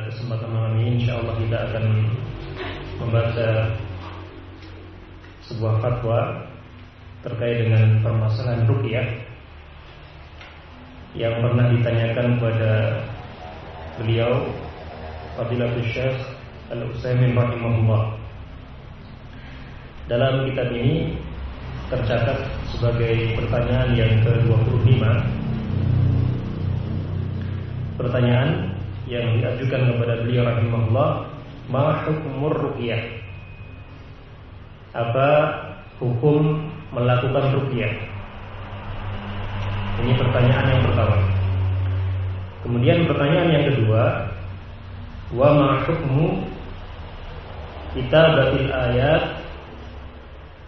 kesempatan malam ini insyaallah kita akan membaca sebuah fatwa terkait dengan permasalahan ruqyah yang pernah ditanyakan kepada beliau Fadilatul Syekh Al-Utsaimin rahimahullah. Dalam kitab ini tercatat sebagai pertanyaan yang ke-25. Pertanyaan yang diajukan kepada beliau rahimahullah, ma hukmur ruqyah? Apa hukum melakukan ruqyah? Ini pertanyaan yang pertama. Kemudian pertanyaan yang kedua, wa ma hukmu kitabatil ayat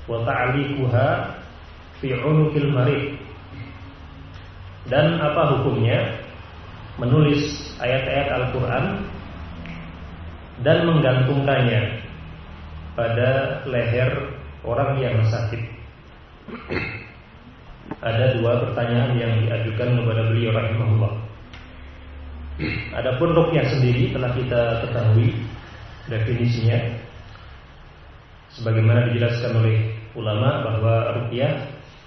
wa ta'liquha fi 'unuqil marid? Dan apa hukumnya menulis ayat-ayat Al-Quran dan menggantungkannya pada leher orang yang sakit? Ada dua pertanyaan yang diajukan kepada beliau rahimahullah. Adapun ruqyah sendiri telah kita ketahui definisinya, sebagaimana dijelaskan oleh ulama bahwa ruqyah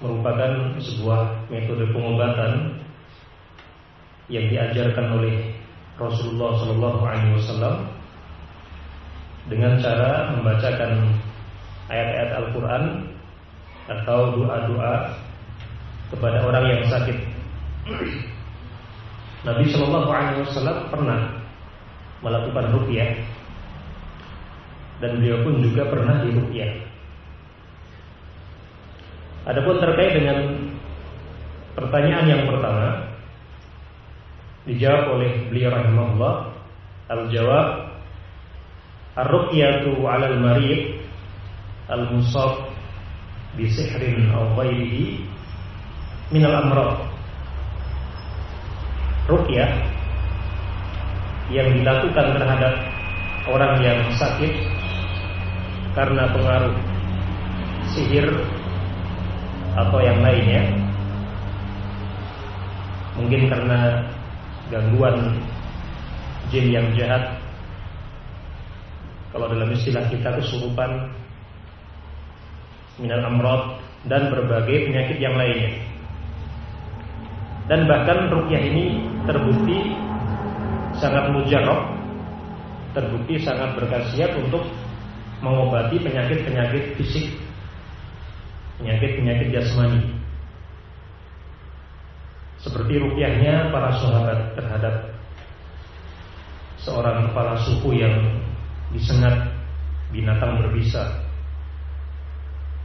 merupakan sebuah metode pengobatan yang diajarkan oleh Rasulullah SAW dengan cara membacakan ayat-ayat Al-Quran atau doa-doa kepada orang yang sakit. Nabi SAW pernah melakukan ruqyah dan beliau pun juga pernah diruqyah. Adapun terkait dengan pertanyaan yang pertama, dijawab oleh beliau rahimahullah, al-jawab ar-ruqyatu 'alal marid al-musab bi sihrin aw ghairihi min al-amrad. Ruqyah yang dilakukan terhadap orang yang sakit karena pengaruh sihir atau yang lainnya, mungkin karena gangguan jin yang jahat, kalau dalam istilah kita kesurupan, minal amrad, dan berbagai penyakit yang lainnya. Dan bahkan ruqyah ini terbukti sangat mujarrab, terbukti sangat berkhasiat untuk mengobati penyakit-penyakit fisik, penyakit-penyakit jasmani, seperti ruqyahnya para sahabat terhadap seorang kepala suku yang disengat binatang berbisa.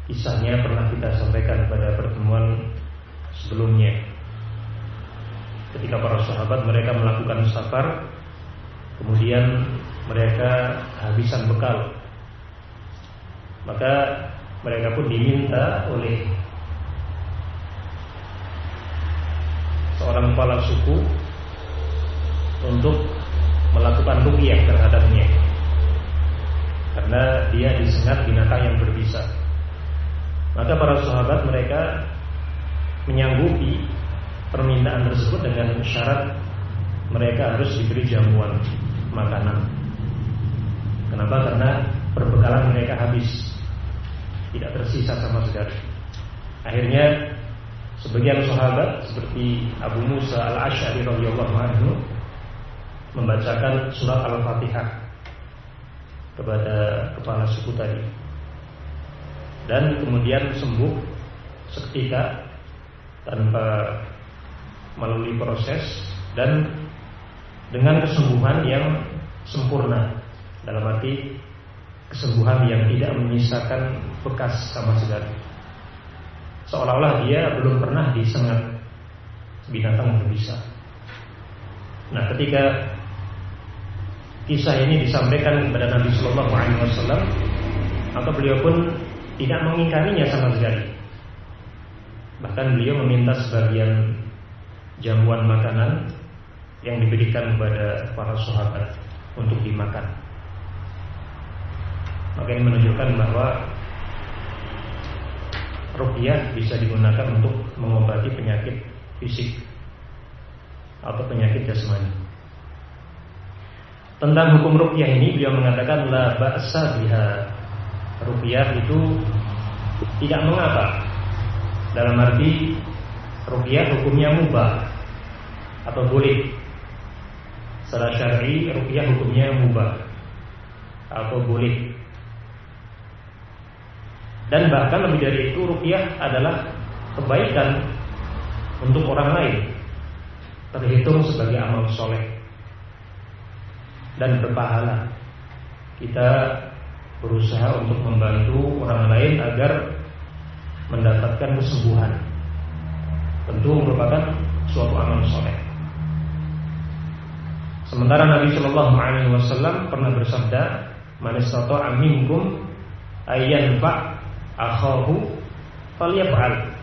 Kisahnya pernah kita sampaikan pada pertemuan sebelumnya. Ketika para sahabat mereka melakukan safar, kemudian mereka kehabisan bekal, maka mereka pun diminta oleh seorang kepala suku untuk melakukan ruqyah terhadapnya karena dia disengat binatang yang berbisa. Maka para sahabat mereka menyanggupi permintaan tersebut dengan syarat mereka harus diberi jamuan makanan. Kenapa? Karena perbekalan mereka habis, tidak tersisa sama sekali. Akhirnya sebagian sahabat seperti Abu Musa Al-Asy'ari radhiyallahu anhu membacakan surat Al-Fatihah kepada kepala suku tadi, dan kemudian sembuh seketika tanpa melalui proses dan dengan kesembuhan yang sempurna, dalam arti kesembuhan yang tidak menyisakan bekas sama sekali, seolah-olah dia belum pernah disengat binatang berbisa. Nah, ketika kisah ini disampaikan kepada Nabi Sallallahu Alaihi Wasallam, maka beliau pun tidak mengingkarinya sama sekali. Bahkan beliau meminta sebagian jamuan makanan yang diberikan kepada para sahabat untuk dimakan. Maka ini menunjukkan bahwa ruqyah bisa digunakan untuk mengobati penyakit fisik atau penyakit jasmani. tentang hukum ruqyah ini beliau mengatakan la ba'sa biha. Ruqyah itu tidak mengapa. Dalam arti ruqyah hukumnya mubah atau boleh. Secara syar'i ruqyah hukumnya mubah atau boleh. Dan bahkan lebih dari itu, ruqyah adalah kebaikan untuk orang lain, terhitung sebagai amal soleh dan berpahala. Kita berusaha untuk membantu orang lain agar mendapatkan kesembuhan. Tentu merupakan suatu amal soleh. Sementara Nabi Shallallahu Alaihi Wasallam pernah bersabda, "Man istata'a minkum ayyanfa' akhahu falyaf'al."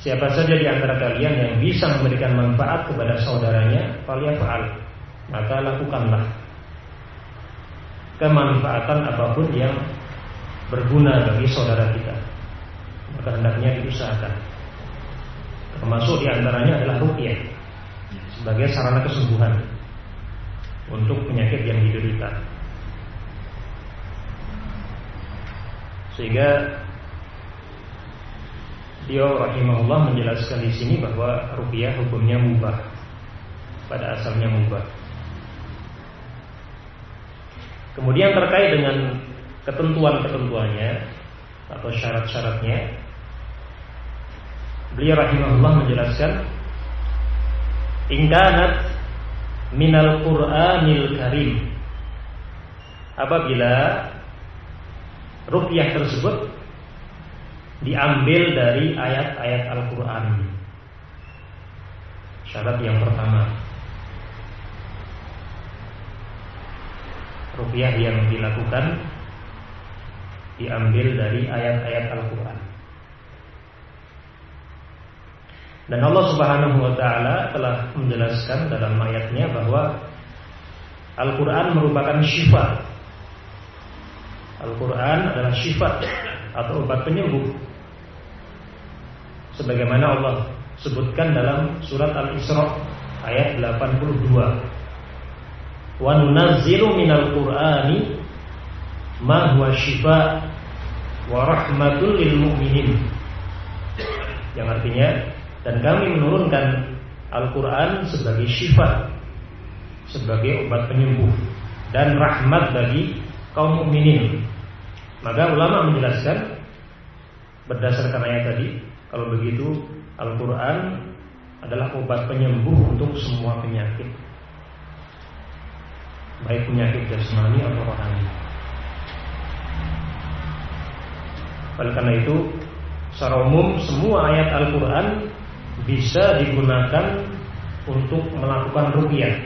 Siapa saja di antara kalian yang bisa memberikan manfaat kepada saudaranya, falyaf'al, maka lakukanlah. Kemanfaatan apapun yang berguna bagi saudara kita, maka hendaknya diusahakan. Termasuk di antaranya adalah ruqyah sebagai sarana kesembuhan untuk penyakit yang diderita. Sehingga dia rahimahullah menjelaskan di sini bahwa ruqyah hukumnya mubah, pada asalnya mubah. Kemudian terkait dengan ketentuan-ketentuannya atau syarat-syaratnya, beliau rahimahullah menjelaskan, ingkanat minal Qur'anil Karim, apabila ruqyah tersebut diambil dari ayat-ayat Al-Quran. Syarat yang pertama, ruqyah yang dilakukan diambil dari ayat-ayat Al-Quran. Dan Allah Subhanahu wa ta'ala telah menjelaskan dalam ayatnya bahwa Al-Quran merupakan syifa. Al-Quran adalah syifa atau obat penyembuh, sebagaimana Allah sebutkan dalam surat Al-Isra ayat 82. Wa nunazzilu minal Qur'ani ma huwa shifaa wa rahmatul lil mu'minin. Yang artinya, dan kami menurunkan Al-Quran sebagai syifa, sebagai obat penyembuh dan rahmat bagi kaum mukminin. Maka ulama menjelaskan berdasarkan ayat tadi, kalau begitu Al-Quran adalah obat penyembuh untuk semua penyakit, baik penyakit jasmani atau rohani. Oleh karena itu, secara umum semua ayat Al-Quran bisa digunakan untuk melakukan ruqyah,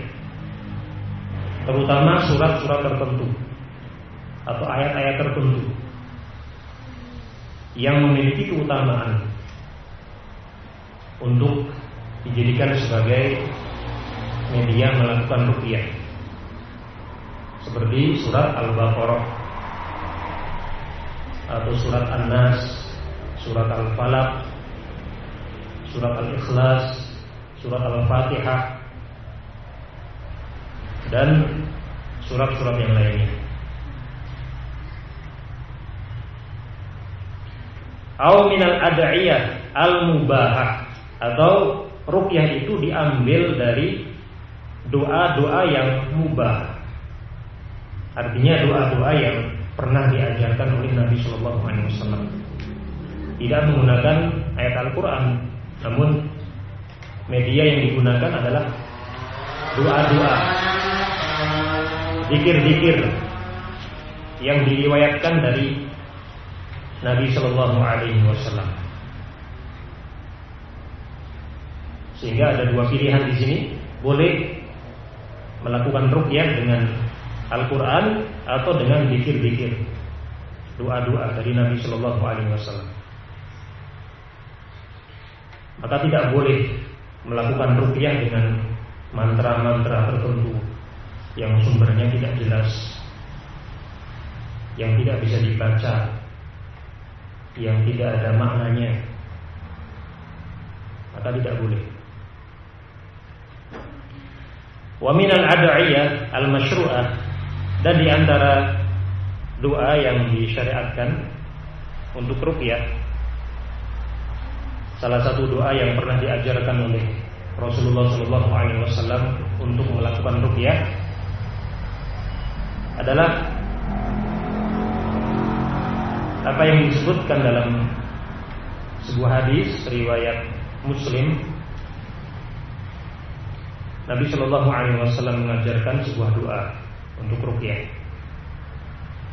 terutama surat-surat tertentu atau ayat-ayat tertentu yang memiliki keutamaan untuk dijadikan sebagai media melakukan ruqyah, seperti surat Al-Baqarah atau surat An-Nas, surat Al-Falaq, surat Al-Ikhlas, surat Al-Fatihah, dan surat-surat yang lainnya. Au minal ad'iyah al-mubahah, atau ruqyah itu diambil dari doa-doa yang mubah. Artinya doa-doa yang pernah diajarkan oleh Nabi Shallallahu Alaihi Wasallam, tidak menggunakan ayat Al-Quran, namun media yang digunakan adalah doa-doa, zikir-zikir yang diriwayatkan dari Nabi Shallallahu Alaihi Wasallam. Sehingga ada dua pilihan di sini, boleh melakukan ruqyah dengan Al-Quran atau dengan zikir-zikir, doa-doa dari Nabi Shallallahu Alaihi Wasallam. Maka tidak boleh melakukan ruqyah dengan mantra-mantra tertentu yang sumbernya tidak jelas, yang tidak bisa dibaca, yang tidak ada maknanya. Maka tidak boleh. Wa minal ad'iyah al-masyru'ah, dan di antara doa yang disyariatkan untuk ruqyah, salah satu doa yang pernah diajarkan oleh Rasulullah SAW untuk melakukan ruqyah adalah apa yang disebutkan dalam sebuah hadis riwayat Muslim. Nabi Shallallahu Alaihi Wasallam mengajarkan sebuah doa untuk ruqyah.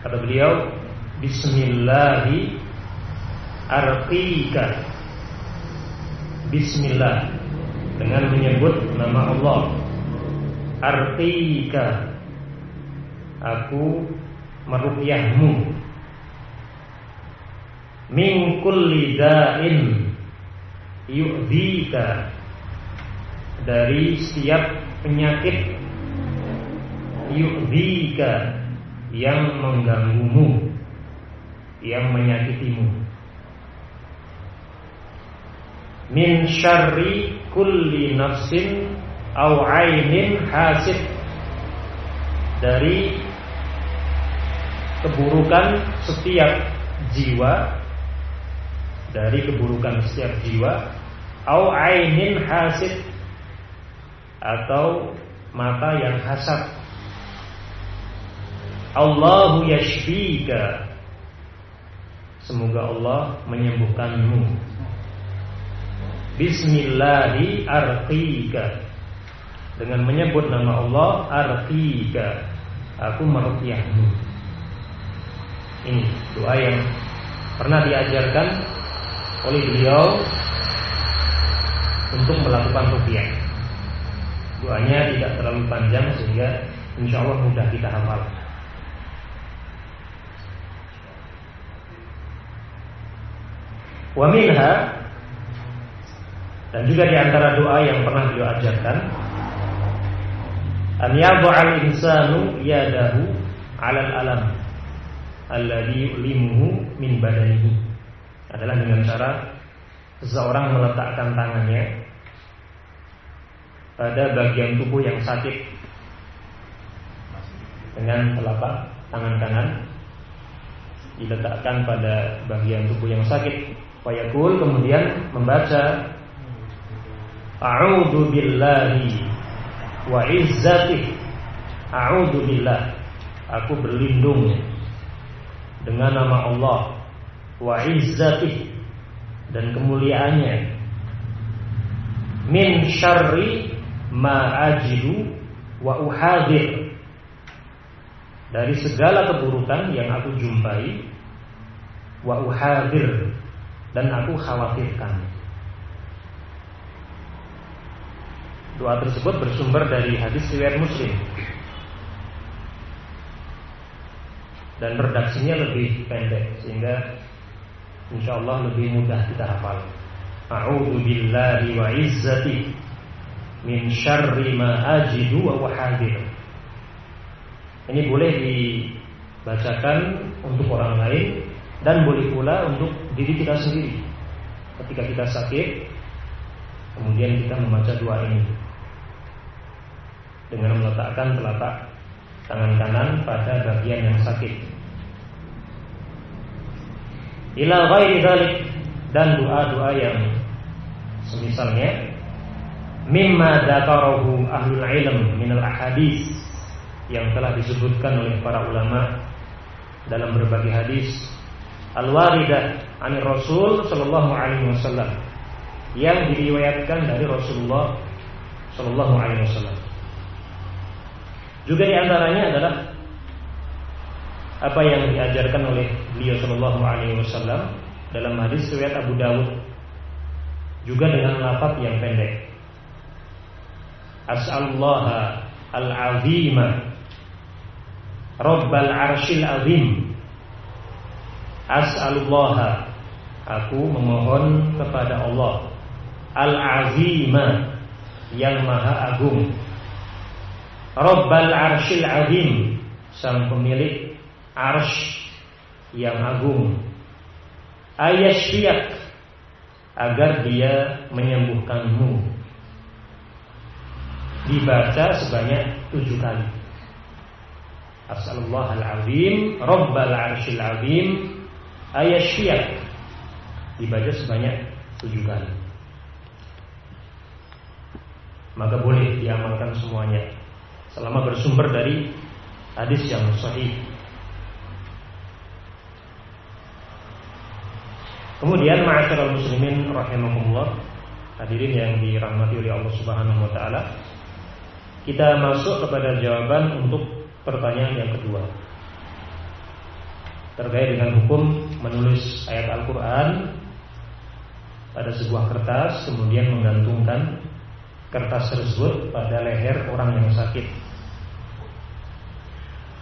Kata beliau, Bismillahi arqika. Bismillah, dengan menyebut nama Allah. Arqika, aku meruqyahmu. Min kulli da'in yu'dhika, dari setiap penyakit, yu'dhika, yang mengganggumu, yang menyakitimu. Min syarri kulli nafsin aw ainin hasid, dari keburukan setiap jiwa, dari keburukan setiap jiwa, au ainin hasid, atau mata yang hasad. Allahu yashfika, semoga Allah menyembuhkanmu. Bismillahi arqika, dengan menyebut nama Allah, arqika, aku meruqyahmu. Ini doa yang pernah diajarkan oleh beliau untuk melakukan ruqyah. Doanya tidak terlalu panjang sehingga insya Allah mudah kita hafal. Wa minha, dan juga di antara doa yang pernah beliau ajarkan, an yad'al insanu yadahu 'alal alam alladhi yu'limuhu min badanihi, adalah dengan cara seseorang meletakkan tangannya pada bagian tubuh yang sakit dengan telapak tangan kanan diletakkan pada bagian tubuh yang sakit. Fayaqul, kemudian membaca a'udzu billahi wa izzatihi, a'udzu billah, aku berlindung dengan nama Allah, wa izzatihi, dan kemuliaannya, min syarri ma ajidu wa uhadir, dari segala keburukan yang aku jumpai, wa uhadir, dan aku khawatirkan. Doa tersebut bersumber dari hadis riwayat Muslim dan redaksinya lebih pendek sehingga insyaallah lebih mudah kita hafal. A'udzu billahi wa izzati min syarri ma ajidu wa uhadir. Ini boleh dibacakan untuk orang lain dan boleh pula untuk diri kita sendiri. Ketika kita sakit, kemudian kita membaca doa ini dengan meletakkan telapak tangan kanan pada bagian yang sakit. Ila ghairi dzalik, dan doa-doa yang semisalnya, mimma dzakarahu ahlul ilm minal ahadits, yang telah disebutkan oleh para ulama dalam berbagai hadis al-waridah anir Rasul sallallahu alaihi wasallam, yang diriwayatkan dari Rasulullah sallallahu alaihi wasallam. Juga di antaranya adalah apa yang diajarkan oleh beliau sallallahu alaihi wasallam dalam hadis riwayat Abu Dawud, juga dengan lafaz yang pendek. As'alullaha al-azima Rabbal arsyil azim. As'alullaha, aku memohon kepada Allah, al-azima, yang maha agung, Rabbal arsyil azim, sang pemilik arsy yang agung, ayashfiyak, agar dia menyembuhkanmu. dibaca sebanyak 7 kali. As'alullahal azim rabbal arsyil azim ayashfiyak, dibaca sebanyak 7 kali. Maka boleh diamalkan semuanya selama bersumber dari hadis yang sahih. Kemudian ma'asyiral muslimin rahimakumullah, hadirin yang dirahmati oleh Allah Subhanahu wa taala, kita masuk kepada jawaban untuk pertanyaan yang kedua terkait dengan hukum menulis ayat Al-Quran pada sebuah kertas, kemudian menggantungkan kertas tersebut pada leher orang yang sakit.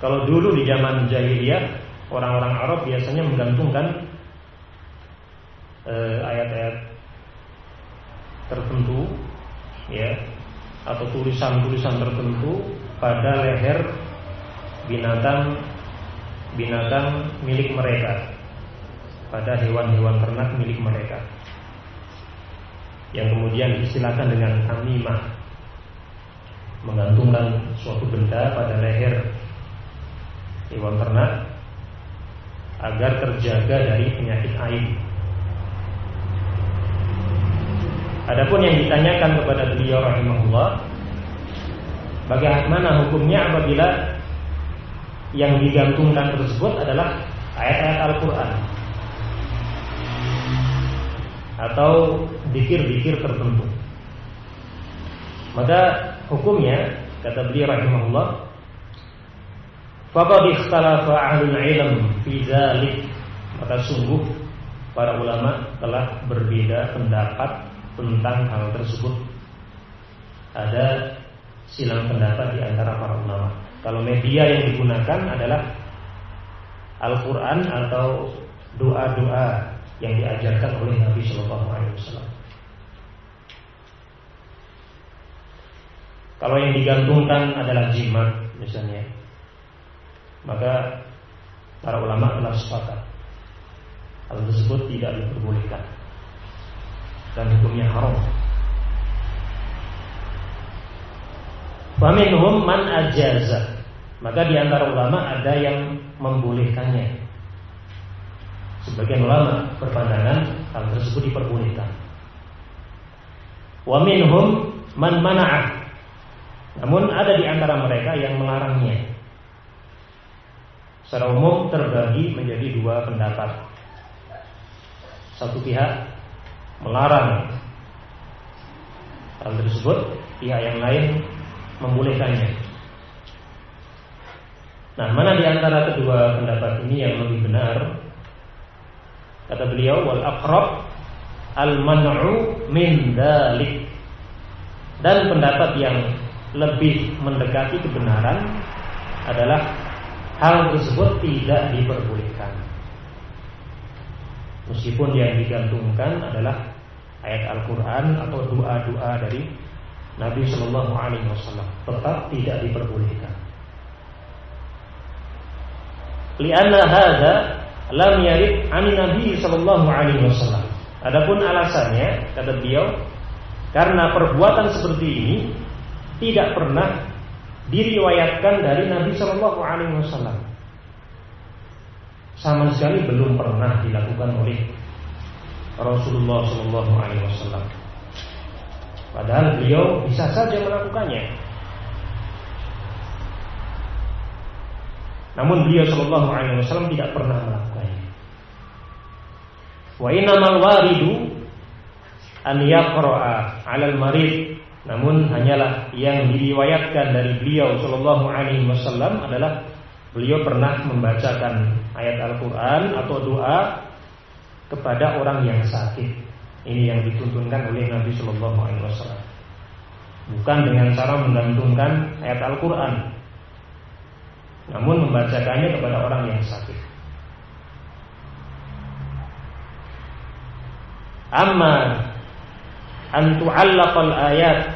Kalau dulu di zaman jahiliyah, orang-orang Arab biasanya menggantungkan ayat-ayat tertentu, ya, atau tulisan-tulisan tertentu pada leher binatang milik mereka, pada hewan-hewan ternak milik mereka, yang kemudian diistilahkan dengan tamimah, menggantungkan suatu benda pada leher hewan ternak agar terjaga dari penyakit ain. Adapun yang ditanyakan kepada beliau rahimahullah, bagaimana hukumnya apabila yang digantungkan tersebut adalah ayat-ayat Al-Quran atau zikir-zikir tertentu? Maka hukumnya, kata beliau rahimahullah, faqad ikhtalafa ahlul ilm fi dzalik, maka sungguh para ulama telah berbeda pendapat tentang hal tersebut. Ada silang pendapat di antara para ulama. Kalau media yang digunakan adalah Al-Quran atau doa-doa yang diajarkan oleh Nabi Shallallahu Alaihi Wasallam. Kalau yang digantungkan adalah jimat misalnya, maka para ulama telah sepakat hal tersebut tidak diperbolehkan dan hukumnya haram. Faminhum man ajaza, maka di antara ulama ada yang membolehkannya. Sebagian ulama berpandangan hal tersebut diperbolehkan. Wa minhum man mana'ah, namun ada di antara mereka yang melarangnya. Secara umum terbagi menjadi 2 pendapat. Satu pihak melarang hal tersebut, pihak yang lain membolehkannya. Nah, mana di antara kedua pendapat ini yang lebih benar? Kata beliau, wal aqrab al man'u min dzalik. Dan pendapat yang lebih mendekati kebenaran adalah hal tersebut tidak diperbolehkan. Meskipun yang digantungkan adalah ayat Al-Quran atau doa-doa dari Nabi Sallallahu Alaihi Wasallam, tetap tidak diperbolehkan. Lianna hadza lam yarid an Nabi Sallallahu Alaihi Wasallam. Adapun alasannya, kata beliau, karena perbuatan seperti ini tidak pernah diriwayatkan dari Nabi Sallallahu Alaihi Wasallam. Sama sekali belum pernah dilakukan oleh Rasulullah Sallallahu Alaihi Wasallam. Padahal beliau bisa saja melakukannya. Namun beliau Sallallahu Alaihi Wasallam tidak pernah melakukannya. Wa innamal waridu an yaqra'a 'alal marid. Namun hanyalah yang diriwayatkan dari beliau Sallallahu Alaihi Wasallam adalah beliau pernah membacakan ayat Al-Quran atau doa kepada orang yang sakit. Ini yang dituntunkan oleh Nabi Sallallahu Alaihi Wasallam. Bukan dengan cara menggantungkan ayat Al-Quran, namun membacakannya kepada orang yang sakit. Amma an tu'allaqal ayat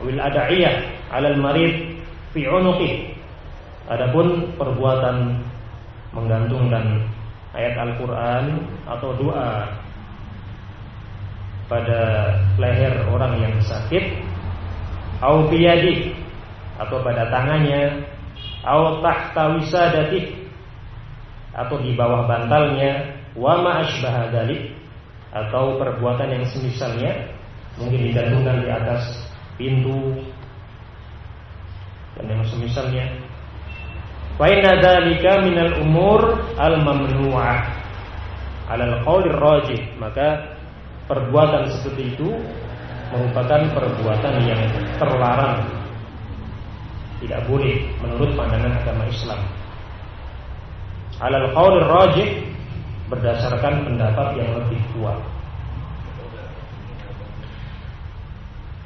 awil ada'iyah 'alal marid fi 'unuqih. Adapun perbuatan menggantungkan ayat Al-Quran atau doa pada leher orang yang sakit, au biyadi, atau pada tangannya, au tahta wisadati, atau di bawah bantalnya, wa ma asbaha dzalik, atau perbuatan yang semisalnya, mungkin digantungkan di atas pintu dan yang semisalnya. Fa inna dzalika minal umur al-mamnu'ah 'ala al-qaul ar-rajih, maka perbuatan seperti itu merupakan perbuatan yang terlarang, tidak boleh menurut pandangan agama Islam. 'Ala al-qaul ar-rajih, berdasarkan pendapat yang lebih kuat.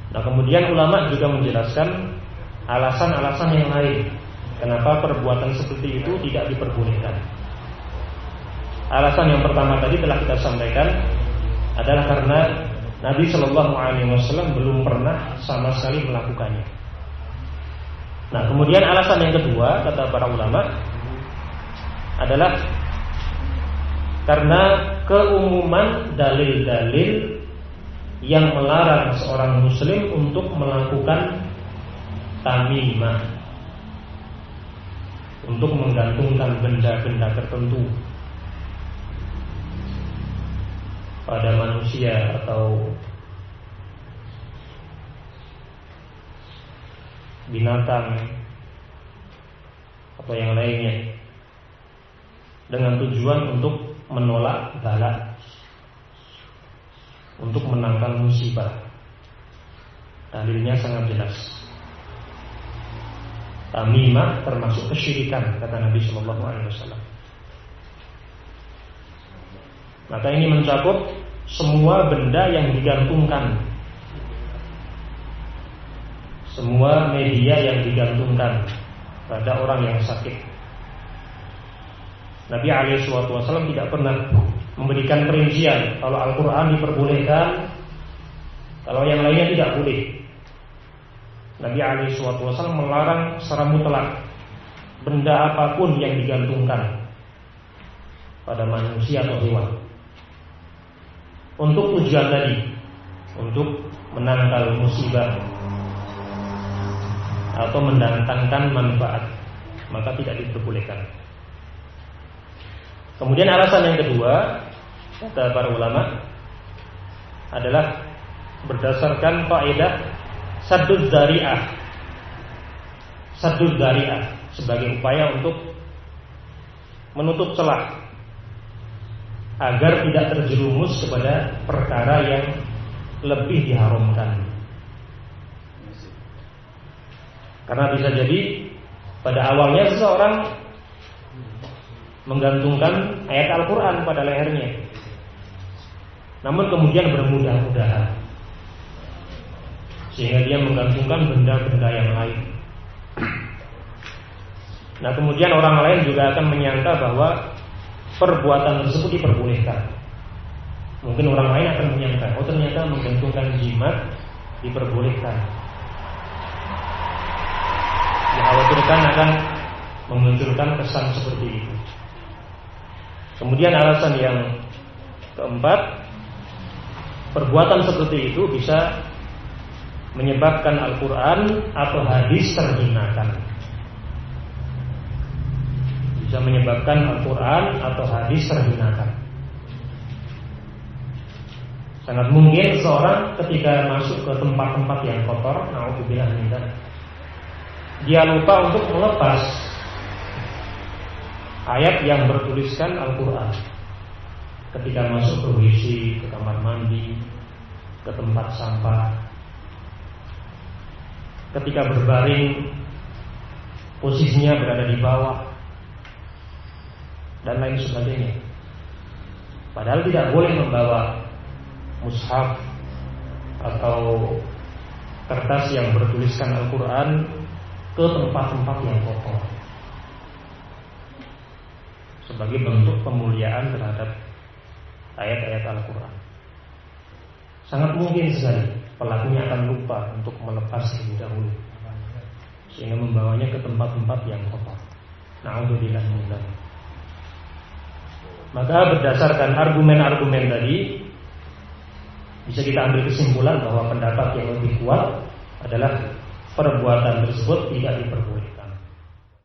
Nah, kemudian ulama juga menjelaskan alasan-alasan yang lain kenapa perbuatan seperti itu tidak diperbolehkan. Alasan yang pertama tadi telah kita sampaikan, adalah karena Nabi Shallallahu Alaihi Wasallam belum pernah sama sekali melakukannya. Nah, kemudian alasan yang kedua kata para ulama adalah karena keumuman dalil-dalil yang melarang seorang muslim untuk melakukan tamimah, untuk menggantungkan benda-benda tertentu pada manusia atau binatang atau yang lainnya, dengan tujuan untuk menolak bala, untuk menangkal musibah. Dalilnya sangat jelas. Tamimah termasuk kesyirikan, kata Nabi Shallallahu Alaihi Wasallam. Maka ini mencakup semua benda yang digantungkan, semua media yang digantungkan pada orang yang sakit. Nabi SAW tidak pernah memberikan perincian kalau Al-Quran diperbolehkan, kalau yang lainnya tidak boleh. Nabi SAW melarang secara mutlak benda apapun yang digantungkan pada manusia atau hewan, untuk tujuan tadi, untuk menangkal musibah atau mendatangkan manfaat, maka tidak diperbolehkan. Kemudian alasan yang kedua kata para ulama adalah berdasarkan faedah saddud dzari'ah. Saddud dzari'ah sebagai upaya untuk menutup celah agar tidak terjerumus kepada perkara yang lebih diharamkan. Karena bisa jadi pada awalnya seseorang menggantungkan ayat Al-Quran pada lehernya, namun kemudian bermudah-mudahan sehingga dia menggantungkan benda-benda yang lain. Nah, kemudian orang lain juga akan menyangka bahwa perbuatan tersebut diperbolehkan. Mungkin orang lain akan menyangka, oh ternyata menggantungkan jimat diperbolehkan. Dikhawatirkan akan memunculkan kesan seperti itu. Kemudian alasan yang keempat, perbuatan seperti itu bisa menyebabkan Al-Quran atau hadis terhinakan. Bisa menyebabkan Al-Quran atau hadis terhinakan. Sangat mungkin seorang ketika masuk ke tempat-tempat yang kotor, na'udzubillah min dzalik, dia lupa untuk melepas ayat yang bertuliskan Al-Quran ketika masuk ke WC, ke kamar mandi, ke tempat sampah, ketika berbaring posisinya berada di bawah, dan lain sebagainya. Padahal tidak boleh membawa mushaf atau kertas yang bertuliskan Al-Quran ke tempat-tempat yang kotor sebagai bentuk pemuliaan terhadap ayat-ayat Al-Quran. Sangat mungkin sekali pelakunya akan lupa untuk melepas terlebih dahulu, sehingga membawanya ke tempat-tempat yang kotor. Na'udzubillah min dzalik. Maka berdasarkan argumen-argumen tadi, bisa kita ambil kesimpulan bahwa pendapat yang lebih kuat adalah perbuatan tersebut tidak diperbolehkan.